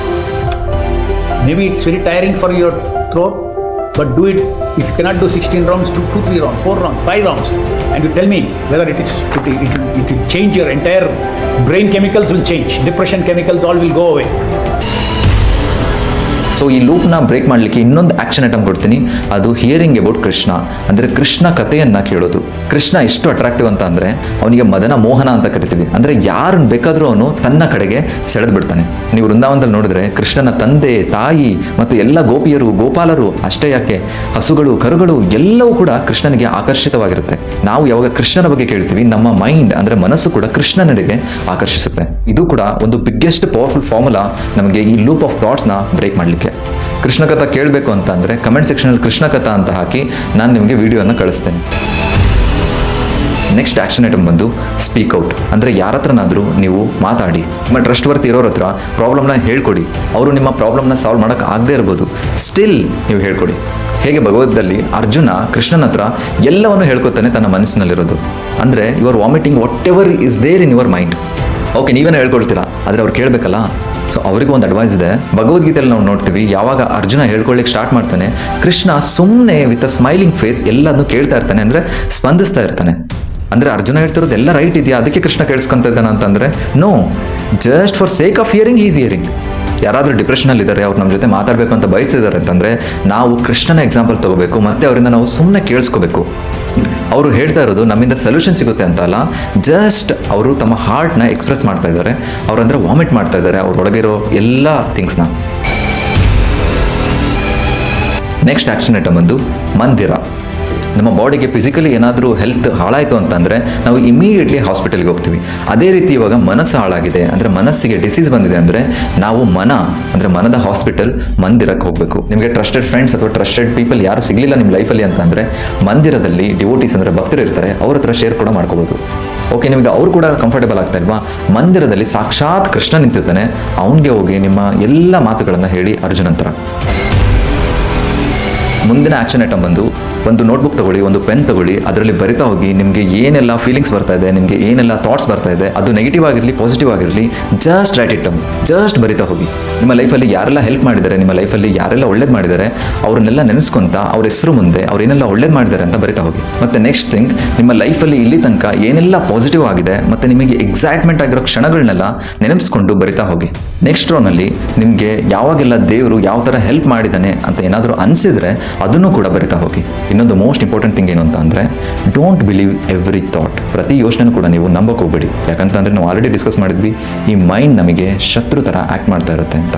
Maybe it's very tiring for your throat, But do it, if you cannot do 16 rounds, do 2, 3 rounds, 4 rounds, 5 rounds. And you tell me whether it will change your entire brain chemicals will change. Depression chemicals all will go away. So ಈ ಲೂಪ್ನ break ಮಾಡಲಿಕ್ಕೆ ಇನ್ನೊಂದು action item ಕೊಡ್ತೀನಿ, ಅದು hearing about Krishna. ಅಂದರೆ ಕೃಷ್ಣ ಕಥೆಯನ್ನು ಕೇಳೋದು. ಕೃಷ್ಣ ಎಷ್ಟು attractive ಅಂತ ಅಂದರೆ ಅವನಿಗೆ ಮದನ ಮೋಹನ ಅಂತ ಕರಿತೀವಿ. ಅಂದರೆ ಯಾರನ್ನು ಬೇಕಾದರೂ ಅವನು ತನ್ನ ಕಡೆಗೆ ಸೆಳೆದು ಬಿಡ್ತಾನೆ. ನೀವು ವೃಂದಾವನದಲ್ಲಿ ನೋಡಿದ್ರೆ ಕೃಷ್ಣನ ತಂದೆ, ತಾಯಿ ಮತ್ತು ಎಲ್ಲ ಗೋಪಿಯರು, ಗೋಪಾಲರು, ಅಷ್ಟೇ ಯಾಕೆ ಹಸುಗಳು, ಕರುಗಳು ಎಲ್ಲವೂ ಕೂಡ ಕೃಷ್ಣನಿಗೆ ಆಕರ್ಷಿತವಾಗಿರುತ್ತೆ. ನಾವು ಯಾವಾಗ ಕೃಷ್ಣನ ಬಗ್ಗೆ ಕೇಳ್ತೀವಿ, ನಮ್ಮ ಮೈಂಡ್ ಅಂದರೆ ಮನಸ್ಸು ಕೂಡ ಕೃಷ್ಣನೆಡೆಗೆ ಆಕರ್ಷಿಸುತ್ತೆ. ಇದು ಕೂಡ ಒಂದು ಬಿಗ್ಗೆಸ್ಟ್ ಪವರ್ಫುಲ್ ಫಾರ್ಮುಲಾ ನಮಗೆ ಈ ಲೂಪ್ ಆಫ್ ಥಾಟ್ಸ್ನ ಬ್ರೇಕ್ ಮಾಡಲಿಕ್ಕೆ. ಕೃಷ್ಣ ಕಥಾ ಕೇಳಬೇಕು ಅಂತ ಅಂದರೆ ಕಮೆಂಟ್ ಸೆಕ್ಷನಲ್ಲಿ ಕೃಷ್ಣ ಕಥಾ ಅಂತ ಹಾಕಿ ನಾನು ನಿಮಗೆ ವಿಡಿಯೋನ ಕಳಿಸ್ತೇನೆ. ನೆಕ್ಸ್ಟ್ ಆ್ಯಕ್ಷನ್ ಐಟಮ್ ಬಂದು ಸ್ಪೀಕ್ ಔಟ್. ಅಂದರೆ ಯಾರ ಹತ್ರನಾದರೂ ನೀವು ಮಾತಾಡಿ. ನಿಮ್ಮ ಟ್ರಸ್ಟ್ ವರ್ತ್ ಇರೋರ ಹತ್ರ ಪ್ರಾಬ್ಲಮ್ನ ಹೇಳ್ಕೊಡಿ. ಅವರು ನಿಮ್ಮ ಪ್ರಾಬ್ಲಮ್ನ ಸಾಲ್ವ್ ಮಾಡೋಕ್ಕೆ ಆಗದೆ ಇರ್ಬೋದು, ಸ್ಟಿಲ್ ನೀವು ಹೇಳ್ಕೊಡಿ. ಹೇಗೆ ಭಗವದ್ಗೀತೆಯಲ್ಲಿ ಅರ್ಜುನ ಕೃಷ್ಣನ ಹತ್ರ ಎಲ್ಲವನ್ನು ಹೇಳ್ಕೊತಾನೆ ತನ್ನ ಮನಸ್ಸಿನಲ್ಲಿರೋದು. ಅಂದರೆ you are vomiting whatever is there in your mind. Okay, ನೀವೇನೋ ಹೇಳ್ಕೊಳ್ತೀರಾ, ಆದರೆ ಅವ್ರು ಕೇಳಬೇಕಲ್ಲ. ಸೊ ಅವರಿಗೂ ಒಂದು ಅಡ್ವೈಸ್ ಇದೆ. ಭಗವದ್ಗೀತೆಯಲ್ಲಿ ನಾವು ನೋಡ್ತೀವಿ, ಯಾವಾಗ ಅರ್ಜುನ ಹೇಳ್ಕೊಳ್ಳಿಕ್ಕೆ ಸ್ಟಾರ್ಟ್ ಮಾಡ್ತಾನೆ, ಕೃಷ್ಣ ಸುಮ್ಮನೆ ವಿತ್ ಅ ಸ್ಮೈಲಿಂಗ್ ಫೇಸ್ ಎಲ್ಲದನ್ನು ಕೇಳ್ತಾ ಇರ್ತಾನೆ, ಅಂದರೆ ಸ್ಪಂದಿಸ್ತಾ ಇರ್ತಾನೆ. ಅಂದರೆ ಅರ್ಜುನ ಹೇಳ್ತಿರೋದು ಎಲ್ಲ ರೈಟ್ ಇದೆಯಾ, ಅದಕ್ಕೆ ಕೃಷ್ಣ ಕೇಳಿಸ್ಕೊಂತ ಇದ್ದಾನೆ ಅಂತಂದರೆ no, just for sake of hearing is hearing. ಯಾರಾದರೂ ಡಿಪ್ರೆಷನಲ್ಲಿ ಇದ್ದಾರೆ, ಅವ್ರು ನಮ್ಮ ಜೊತೆ ಮಾತಾಡಬೇಕು ಅಂತ ಬಯಸ್ತಿದ್ದಾರೆ ಅಂತಂದರೆ ನಾವು ಕೃಷ್ಣನ ಎಕ್ಸಾಂಪಲ್ ತೊಗೋಬೇಕು ಮತ್ತು ಅವರಿಂದ ನಾವು ಸುಮ್ಮನೆ ಕೇಳಿಸ್ಕೋಬೇಕು. ಅವರು ಹೇಳ್ತಾ ಇರೋದು ನಮ್ಮಿಂದ ಸೊಲ್ಯೂಷನ್ ಸಿಗುತ್ತೆ ಅಂತ ಅಲ್ಲ, ಜಸ್ಟ್ ಅವರು ತಮ್ಮ ಹಾರ್ಟ್ನ ಎಕ್ಸ್ಪ್ರೆಸ್ ಮಾಡ್ತಾ ಇದ್ದಾರೆ. ಅವರಂದ್ರೆ ವಾಮಿಟ್ ಮಾಡ್ತಾ ಇದ್ದಾರೆ ಅವ್ರೊಳಗಿರೋ ಎಲ್ಲ ಥಿಂಗ್ಸ್ನ. ನೆಕ್ಸ್ಟ್ ಆ್ಯಕ್ಷನ್ ಐಟಮ್ ಬಂದು ಮಂದಿರ. ನಮ್ಮ ಬಾಡಿಗೆ ಫಿಸಿಕಲಿ ಏನಾದರೂ ಹೆಲ್ತ್ ಹಾಳಾಯಿತು ಅಂತಂದರೆ ನಾವು ಇಮಿಡಿಯೇಟ್ಲಿ ಹಾಸ್ಪಿಟಲ್ಗೆ ಹೋಗ್ತೀವಿ. ಅದೇ ರೀತಿ ಇವಾಗ ಮನಸ್ಸು ಹಾಳಾಗಿದೆ ಅಂದರೆ ಮನಸ್ಸಿಗೆ ಡಿಸೀಸ್ ಬಂದಿದೆ ಅಂದರೆ ನಾವು ಅಂದರೆ ಮನದ ಹಾಸ್ಪಿಟಲ್ ಮಂದಿರಕ್ಕೆ ಹೋಗಬೇಕು. ನಿಮಗೆ ಟ್ರಸ್ಟೆಡ್ ಫ್ರೆಂಡ್ಸ್ ಅಥವಾ ಟ್ರಸ್ಟೆಡ್ ಪೀಪಲ್ ಯಾರು ಸಿಗಲಿಲ್ಲ ನಿಮ್ಮ ಲೈಫಲ್ಲಿ ಅಂತಂದರೆ ಮಂದಿರದಲ್ಲಿ ಡಿವೋಟೀಸ್ ಅಂದರೆ ಭಕ್ತರು ಇರ್ತಾರೆ, ಅವ್ರ ಹತ್ರ ಶೇರ್ ಕೂಡ ಮಾಡ್ಕೋಬೋದು. ಓಕೆ, ನಿಮಗೆ ಅವ್ರು ಕೂಡ ಕಂಫರ್ಟೇಬಲ್ ಆಗ್ತಾ ಇಲ್ವಾ, ಮಂದಿರದಲ್ಲಿ ಸಾಕ್ಷಾತ್ ಕೃಷ್ಣ ನಿಂತಿರ್ತಾನೆ, ಅವನಿಗೆ ಹೋಗಿ ನಿಮ್ಮ ಎಲ್ಲ ಮಾತುಗಳನ್ನು ಹೇಳಿ ಅರ್ಜುನ ಹತ್ರ. ಮುಂದಿನ ಆ್ಯಕ್ಷನ್ ಐಟಮ್ ಬಂದು ಒಂದು ನೋಟ್ಬುಕ್ ತಗೊಳ್ಳಿ, ಒಂದು ಪೆನ್ ತಗೊಳ್ಳಿ, ಅದರಲ್ಲಿ ಬರಿತಾ ಹೋಗಿ ನಿಮಗೆ ಏನೆಲ್ಲ ಫೀಲಿಂಗ್ಸ್ ಬರ್ತಾ ಇದೆ, ನಿಮಗೆ ಏನೆಲ್ಲ ಥಾಟ್ಸ್ ಬರ್ತಾ ಇದೆ, ಅದು ನೆಗೆಟಿವ್ ಆಗಿರಲಿ ಪಾಸಿಟಿವ್ ಆಗಿರಲಿ, just right it down, just ಬರಿತಾ ಹೋಗಿ. ನಿಮ್ಮ ಲೈಫಲ್ಲಿ ಯಾರೆಲ್ಲ ಹೆಲ್ಪ್ ಮಾಡಿದ್ದಾರೆ, ನಿಮ್ಮ ಲೈಫಲ್ಲಿ ಯಾರೆಲ್ಲ ಒಳ್ಳೇದು ಮಾಡಿದ್ದಾರೆ, ಅವ್ರನ್ನೆಲ್ಲ ನೆನೆಸ್ಕೊಂತ ಅವ್ರ ಹೆಸರು ಮುಂದೆ ಅವ್ರು ಏನೆಲ್ಲ ಒಳ್ಳೇದು ಮಾಡಿದ್ದಾರೆ ಅಂತ ಬರಿತಾ ಹೋಗಿ. ಮತ್ತು ನೆಕ್ಸ್ಟ್ ಥಿಂಗ್, ನಿಮ್ಮ ಲೈಫಲ್ಲಿ ಇಲ್ಲಿ ತನಕ ಏನೆಲ್ಲ ಪಾಸಿಟಿವ್ ಆಗಿದೆ ಮತ್ತು ನಿಮಗೆ ಎಕ್ಸೈಟ್ಮೆಂಟ್ ಆಗಿರೋ ಕ್ಷಣಗಳನ್ನೆಲ್ಲ ನೆನೆಸ್ಕೊಂಡು ಬರಿತಾ ಹೋಗಿ. ನೆಕ್ಸ್ಟ್ ರೋನಲ್ಲಿ ನಿಮಗೆ ಯಾವಾಗೆಲ್ಲ ದೇವರು ಯಾವ ಥರ ಹೆಲ್ಪ್ ಮಾಡಿದ್ದಾನೆ ಅಂತ ಏನಾದರೂ ಅನಿಸಿದರೆ ಅದನ್ನು ಕೂಡ ಬರಿತಾ ಹೋಗಿ. ಇನ್ನೊಂದು ಮೋಸ್ಟ್ ಇಂಪಾರ್ಟೆಂಟ್ ಥಿಂಗ್ ಏನು ಅಂತ ಅಂದರೆ ಡೋಂಟ್ ಬಿಲೀವ್ ಎವ್ರಿ ಥಾಟ್. ಪ್ರತಿ ಯೋಚನೆ ಕೂಡ ನೀವು ನಂಬಕ್ಕೆ ಹೋಗ್ಬೇಡಿ. ಯಾಕಂತಂದರೆ ನಾವು ಆಲ್ರೆಡಿ ಡಿಸ್ಕಸ್ ಮಾಡಿದ್ವಿ, ಈ ಮೈಂಡ್ ನಮಗೆ ಶತ್ರು ಥರ ಆ್ಯಕ್ಟ್ ಮಾಡ್ತಾ ಇರುತ್ತೆ ಅಂತ.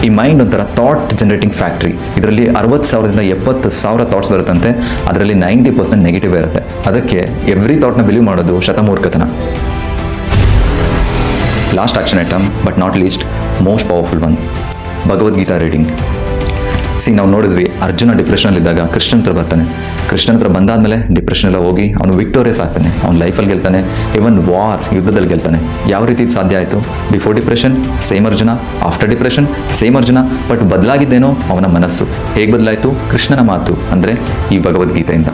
ಈ ಮೈಂಡ್ ಒಂಥರ ಥಾಟ್ ಜನರೇಟಿಂಗ್ ಫ್ಯಾಕ್ಟ್ರಿ. ಇದರಲ್ಲಿ 60,000ದಿಂದ 70,000 ಥಾಟ್ಸ್ ಬರುತ್ತಂತೆ, ಅದರಲ್ಲಿ 90% ನೆಗೆಟಿವ್ ಇರುತ್ತೆ. ಅದಕ್ಕೆ ಎವ್ರಿ ಥಾಟ್ನ ಬಿಲೀವ್ ಮಾಡೋದು ಶತಮೂರ್ಖತನ. Last action item but not least, most powerful one, Bhagavad Gita reading. ನಾವು ನೋಡಿದ್ವಿ, ಅರ್ಜುನ ಡಿಪ್ರೆಷನಲ್ಲಿದ್ದಾಗ ಕೃಷ್ಣನ ಹತ್ರ ಬರ್ತಾನೆ. ಕೃಷ್ಣನ ಹತ್ರ ಬಂದಾದ್ಮೇಲೆ ಡಿಪ್ರೆಷನ್ ಎಲ್ಲ ಹೋಗಿ ಅವನು ವಿಕ್ಟೋರಿಯಸ್ ಆಗ್ತಾನೆ, ಅವ್ನ ಲೈಫಲ್ಲಿ ಗೆಲ್ತಾನೆ, ಇವನ್ ಯುದ್ಧದಲ್ಲಿ ಗೆಲ್ತಾನೆ. ಯಾವ ರೀತಿ ಸಾಧ್ಯ ಆಯಿತು? Before depression same Arjuna, after depression same Arjuna, but ಬದಲಾಗಿದ್ದೇನೋ ಅವನ ಮನಸ್ಸು. ಹೇಗೆ ಬದಲಾಯಿತು? ಕೃಷ್ಣನ ಮಾತು ಅಂದರೆ ಈ ಭಗವದ್ಗೀತೆಯಿಂದ.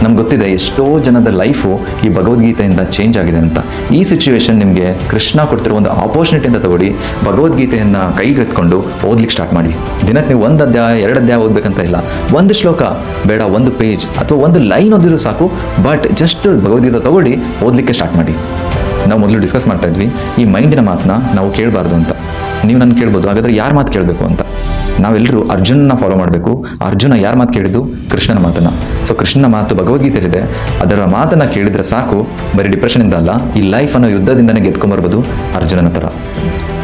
ನಮ್ಗೆ ಗೊತ್ತಿದೆ ಎಷ್ಟೋ ಜನದ ಲೈಫು ಈ ಭಗವದ್ಗೀತೆಯಿಂದ ಚೇಂಜ್ ಆಗಿದೆ ಅಂತ. ಈ ಸಿಚುವೇಶನ್ ನಿಮಗೆ ಕೃಷ್ಣ ಕೊಡ್ತಿರೋ ಒಂದು ಆಪರ್ಚುನಿಟಿಯಿಂದ ತಗೊಳ್ಳಿ, ಭಗವದ್ಗೀತೆಯನ್ನು ಕೈಗೆತ್ಕೊಂಡು ಓದ್ಲಿಕ್ಕೆ ಸ್ಟಾರ್ಟ್ ಮಾಡಿ. ದಿನಕ್ಕೆ ನೀವು 1 ಅಧ್ಯಾಯ 2 ಅಧ್ಯಾಯ ಓದಬೇಕಂತ ಇಲ್ಲ, 1 ಶ್ಲೋಕ ಬೇಡ, 1 ಪೇಜ್ ಅಥವಾ 1 ಲೈನ್ ಓದಿದ್ರು ಸಾಕು, ಬಟ್ ಜಸ್ಟ್ ಭಗವದ್ಗೀತೆ ತಗೊಳ್ಳಿ, ಓದಲಿಕ್ಕೆ ಸ್ಟಾರ್ಟ್ ಮಾಡಿ. ನಾವು ಮೊದಲು ಡಿಸ್ಕಸ್ ಮಾಡ್ತಾ ಇದ್ವಿ, ಈ ಮೈಂಡಿನ ಮಾತನ್ನ ನಾವು ಕೇಳಬಾರ್ದು ಅಂತ. ನೀವು ನನ್ನ ಕೇಳ್ಬೋದು, ಹಾಗಾದರೆ ಯಾರ ಮಾತು ಕೇಳಬೇಕು ಅಂತ. ನಾವೆಲ್ಲರೂ ಅರ್ಜುನನ ಫಾಲೋ ಮಾಡಬೇಕು. ಅರ್ಜುನ ಯಾರ ಮಾತು ಕೇಳಿದ್ದು? ಕೃಷ್ಣನ ಮಾತನ್ನು. ಸೊ ಕೃಷ್ಣನ ಮಾತು ಭಗವದ್ಗೀತೆಯಲ್ಲಿದೆ, ಅದರ ಮಾತನ್ನು ಕೇಳಿದರೆ ಸಾಕು, ಬರೀ ಡಿಪ್ರೆಷನಿಂದ ಅಲ್ಲ, ಈ ಲೈಫನ್ನು ಯುದ್ಧದಿಂದನೇ ಗೆದ್ಕೊಂಬರ್ಬೋದು ಅರ್ಜುನನ ಥರ.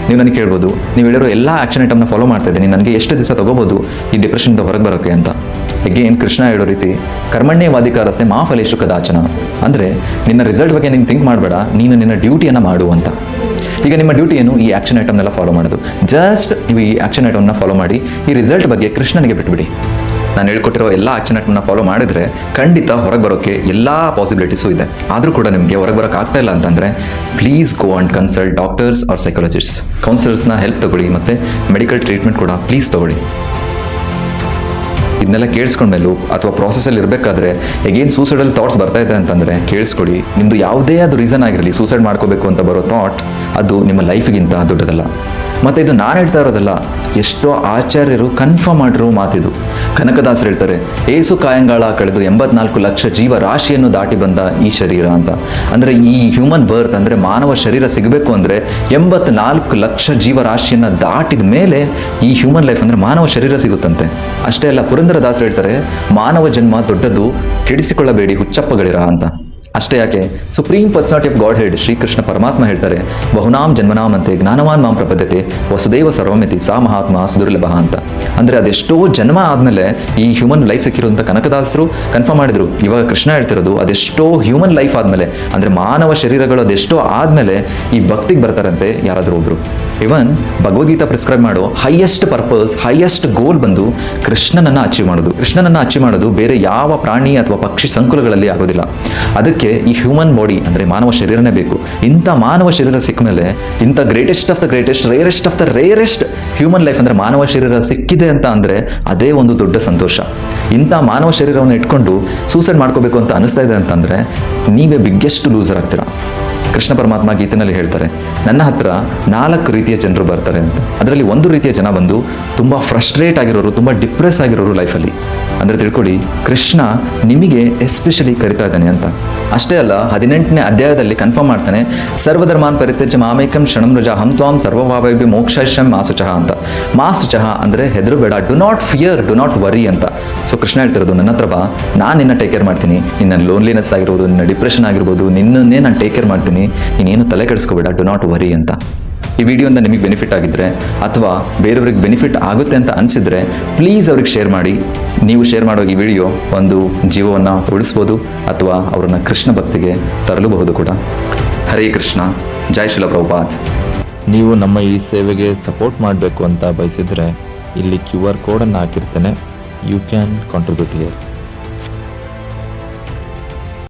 ನೀವು ನನಗೆ ಕೇಳ್ಬೋದು, ನೀವು ಹೇಳಿರೋ ಎಲ್ಲ ಆ್ಯಕ್ಷನ್ ಐಟಮ್ನ ಫಾಲೋ ಮಾಡ್ತಾ ಇದ್ದೀನಿ, ನನಗೆ ಎಷ್ಟು ದಿವಸ ತೊಗೋಬೋದು ಈ ಡಿಪ್ರೆಷನಿಂದ ಹೊರಗೆ ಬರೋಕ್ಕೆ ಅಂತ. ಅಗೇನ್ ಕೃಷ್ಣ ಹೇಳೋ ರೀತಿ, ಕರ್ಮಣ್ಯೇವಾಧಿಕಾರಸ್ತೆ ಮಾ ಫಲೇಷು ಕದಾಚನ. ಅಂದರೆ ನಿನ್ನ ರಿಸಲ್ಟ್ ಬಗ್ಗೆ ನೀನು ಥಿಂಕ್ ಮಾಡಬೇಡ, ನೀನು ನಿನ್ನ ಡ್ಯೂಟಿಯನ್ನು ಮಾಡು ಅಂತ. ಈಗ ನಿಮ್ಮ ಡ್ಯೂಟಿ ಏನು? ಈ ಆ್ಯಕ್ಷನ್ ಐಟಮ್ನೆಲ್ಲ ಫಾಲೋ ಮಾಡೋದು. ಜಸ್ಟ್ ನೀವು ಈ ಆ್ಯಕ್ಷನ್ ಐಟಮ್ನ ಫಾಲೋ ಮಾಡಿ, ಈ ರಿಸಲ್ಟ್ ಬಗ್ಗೆ ಕೃಷ್ಣನಿಗೆ ಬಿಟ್ಬಿಡಿ. ನಾನು ಹೇಳ್ಕೊಟ್ಟಿರೋ ಎಲ್ಲ ಆ್ಯಕ್ಷನ್ ಐಟಮ್ನ ಫಾಲೋ ಮಾಡಿದರೆ ಖಂಡಿತ ಹೊರಗೆ ಬರೋಕ್ಕೆ ಎಲ್ಲ ಪಾಸಿಬಿಲಿಟೀಸು ಇದೆ. ಆದರೂ ಕೂಡ ನಿಮಗೆ ಹೊರಗೆ ಬರೋಕ್ಕೆ ಆಗ್ತಾ ಇಲ್ಲ ಅಂತಂದರೆ please go and consult doctors or psychologists, ಕೌನ್ಸಿಲರ್ಸ್ನ ಹೆಲ್ಪ್ ತೊಗೊಳ್ಳಿ, ಮತ್ತು ಮೆಡಿಕಲ್ ಟ್ರೀಟ್ಮೆಂಟ್ ಕೂಡ ಪ್ಲೀಸ್ ತೊಗೊಳ್ಳಿ. ಇದನ್ನೆಲ್ಲ ಕೇಳಿಸ್ಕೊಂಡ್ಮೇಲೂ ಅಥವಾ ಪ್ರಾಸೆಸಲ್ಲಿ ಇರಬೇಕಾದ್ರೆ ಎಗೇನ್ ಸೂಸೈಡಲ್ ಥಾಟ್ಸ್ ಬರ್ತಾ ಇದೆ ಅಂತಂದರೆ ಕೇಳಿಸ್ಕೊಡಿ. ನಿಮ್ಮದು ಯಾವುದೇ ಅದು ರೀಸನ್ ಆಗಿರಲಿ, ಸೂಸೈಡ್ ಮಾಡ್ಕೋಬೇಕು ಅಂತ ಬರೋ ಥಾಟ್ ಅದು ನಿಮ್ಮ ಲೈಫಿಗಿಂತ ದೊಡ್ಡದಲ್ಲ. ಮತ್ತು ಇದು ನಾನು ಹೇಳ್ತಾ ಇರೋದಲ್ಲ, ಎಷ್ಟೋ ಆಚಾರ್ಯರು ಕನ್ಫರ್ಮ್ ಮಾಡಿರೋ ಮಾತಿದು. ಕನಕದಾಸರು ಹೇಳ್ತಾರೆ, ಏಸು ಕಾಯಂಗಾಳ ಕಳೆದು 84 ಲಕ್ಷ ಜೀವ ರಾಶಿಯನ್ನು ದಾಟಿ ಬಂದ ಈ ಶರೀರ ಅಂತ. ಅಂದರೆ ಈ ಹ್ಯೂಮನ್ ಬರ್ತ್ ಅಂದರೆ ಮಾನವ ಶರೀರ ಸಿಗಬೇಕು ಅಂದರೆ 84 ಲಕ್ಷ ಜೀವರಾಶಿಯನ್ನು ದಾಟಿದ ಮೇಲೆ ಈ ಹ್ಯೂಮನ್ ಲೈಫ್ ಅಂದರೆ ಮಾನವ ಶರೀರ ಸಿಗುತ್ತಂತೆ. ಅಷ್ಟೇ ಅಲ್ಲ, ಪುರಂದರದಾಸರು ಹೇಳ್ತಾರೆ, ಮಾನವ ಜನ್ಮ ದೊಡ್ಡದು, ಕೆಡಿಸಿಕೊಳ್ಳಬೇಡಿ ಹುಚ್ಚಪ್ಪಗಳಿರ ಅಂತ. ಅಷ್ಟೇ ಯಾಕೆ, supreme personality of Godhead Shri Krishna ಪರಮಾತ್ಮ ಹೇಳ್ತಾರೆ, ಬಹುನಾಂ ಜನ್ಮನಾಮಂತೆ ಜ್ಞಾನವಾನ್ ಮಾಂ ಪ್ರಪದ್ಯತೆ ವಸುದೇವ ಸರ್ವಮಿತಿ ಸಾ ಮಹಾತ್ಮ ಸುದುರ್ಲಭ ಅಂತ. ಅಂದರೆ ಅದೆಷ್ಟೋ ಜನ್ಮ ಆದಮೇಲೆ ಈ ಹ್ಯೂಮನ್ ಲೈಫ್ ಸಿಕ್ಕಿರೋಂಥ ಕನಕದಾಸರು ಕನ್ಫರ್ಮ್ ಮಾಡಿದರು. ಇವಾಗ ಕೃಷ್ಣ ಹೇಳ್ತಿರೋದು ಅದೆಷ್ಟೋ ಹ್ಯೂಮನ್ ಲೈಫ್ ಆದಮೇಲೆ, ಅಂದರೆ ಮಾನವ ಶರೀರಗಳು ಅದೆಷ್ಟೋ ಆದಮೇಲೆ ಈ ಭಕ್ತಿಗೆ ಬರ್ತಾರಂತೆ ಯಾರಾದರೂ ಒಬ್ಬರು. ಇವನ್ ಭಗವದ್ಗೀತಾ ಪ್ರಿಸ್ಕ್ರೈಬ್ ಮಾಡೋ ಹೈಯೆಸ್ಟ್ ಪರ್ಪಸ್, ಹೈಯೆಸ್ಟ್ ಗೋಲ್ ಬಂದು ಕೃಷ್ಣನನ್ನು ಅಚೀವ್ ಮಾಡೋದು. ಕೃಷ್ಣನನ್ನು ಅಚೀವ್ ಮಾಡೋದು ಬೇರೆ ಯಾವ ಪ್ರಾಣಿ ಅಥವಾ ಪಕ್ಷಿ ಸಂಕುಲಗಳಲ್ಲಿ ಆಗೋದಿಲ್ಲ. ಅದಕ್ಕೆ ಈ ಹ್ಯೂಮನ್ ಬಾಡಿ ಅಂದರೆ ಮಾನವ ಶರೀರನೇ ಬೇಕು. ಇಂಥ ಮಾನವ ಶರೀರ ಸಿಕ್ಕ ಮೇಲೆ ಇಂಥ greatest of the greatest, rarest of the rarest human life ಅಂದರೆ ಮಾನವ ಶರೀರ ಸಿಕ್ಕಿದೆ ಅಂತ ಅಂದರೆ ಅದೇ ಒಂದು ದೊಡ್ಡ ಸಂತೋಷ. ಇಂಥ ಮಾನವ ಶರೀರವನ್ನು ಇಟ್ಕೊಂಡು ಸೂಸೈಡ್ ಮಾಡ್ಕೋಬೇಕು ಅಂತ ಅನಿಸ್ತಾ ಇದೆ ಅಂತಂದರೆ ನೀವೇ ಬಿಗ್ಗೆಸ್ಟ್ ಲೂಸರ್ ಆಗ್ತೀರಾ. ಕೃಷ್ಣ ಪರಮಾತ್ಮ ಗೀತೆನಲ್ಲಿ ಹೇಳ್ತಾರೆ, ನನ್ನ ಹತ್ರ 4 ರೀತಿಯ ಜನರು ಬರ್ತಾರೆ ಅಂತ. ಅದರಲ್ಲಿ ಒಂದು ರೀತಿಯ ಜನ ಬಂದು ತುಂಬ ಫ್ರಸ್ಟ್ರೇಟ್ ಆಗಿರೋರು, ತುಂಬ ಡಿಪ್ರೆಸ್ ಆಗಿರೋರು ಲೈಫಲ್ಲಿ. ಅಂದರೆ ತಿಳ್ಕೊಳ್ಳಿ, ಕೃಷ್ಣ ನಿಮಗೆ ಎಸ್ಪೆಷಲಿ ಕರಿತಾ ಇದ್ದಾನೆ ಅಂತ. ಅಷ್ಟೇ ಅಲ್ಲ, 18ನೇ ಅಧ್ಯಾಯದಲ್ಲಿ ಕನ್ಫರ್ಮ್ ಮಾಡ್ತಾನೆ, ಸರ್ವಧರ್ಮಾನ್ ಪರಿತ್ಯಜ್ಯ ಮಾಮೇಕಂ ಶರಣಂ ರಜಾ ಹಂ ತ್ವಾಂ ಸರ್ವಭಾವೈಭ್ಯ ಮೋಕ್ಷಾಶ್ರಮ ಮಾಸುಚಃ ಅಂತ. ಮಾಸುಚಃ ಅಂದರೆ ಹೆದರು ಬೇಡ, do not fear, do not worry ಅಂತ. ಸೊ ಕೃಷ್ಣ ಹೇಳ್ತಿರೋದು, ನನ್ನ ಹತ್ರ ಬಾ, ನಾನು ನಿನ್ನ ಟೇಕ್ ಕೇರ್ ಮಾಡ್ತೀನಿ. ನಿನ್ನ ಲೋನ್ಲಿನೆಸ್ ಆಗಿರ್ಬೋದು, ನಿನ್ನ ಡಿಪ್ರೆಷನ್ ಆಗಿರ್ಬೋದು, ನಿನ್ನನ್ನೇ ನಾನು ಟೇಕ್ ಕೇರ್ ಮಾಡ್ತೀನಿ. ನೀನೇನು ತಲೆ ಕೆಡಿಸ್ಕೋಬೇಡ, ಡು ನಾಟ್ ವರಿ ಅಂತ. ಈ ವಿಡಿಯೋಯಿಂದ ನಿಮಗೆ ಬೆನಿಫಿಟ್ ಆಗಿದ್ದರೆ ಅಥವಾ ಬೇರೆಯವ್ರಿಗೆ ಬೆನಿಫಿಟ್ ಆಗುತ್ತೆ ಅಂತ ಅನಿಸಿದರೆ ಪ್ಲೀಸ್ ಅವ್ರಿಗೆ ಶೇರ್ ಮಾಡಿ. ನೀವು ಶೇರ್ ಮಾಡೋ ಈ ವಿಡಿಯೋ ಒಂದು ಜೀವವನ್ನು ಉಳಿಸ್ಬೋದು ಅಥವಾ ಅವರನ್ನು ಕೃಷ್ಣ ಭಕ್ತಿಗೆ ತರಲೂಬಹುದು ಕೂಡ. ಹರೇ ಕೃಷ್ಣ, ಜೈ ಶ್ರೀಲ ಪ್ರಭುಪಾದ್. ನೀವು ನಮ್ಮ ಈ ಸೇವೆಗೆ ಸಪೋರ್ಟ್ ಮಾಡಬೇಕು ಅಂತ ಬಯಸಿದರೆ ಇಲ್ಲಿ QR ಕೋಡನ್ನು ಹಾಕಿರ್ತೇನೆ. You can contribute here.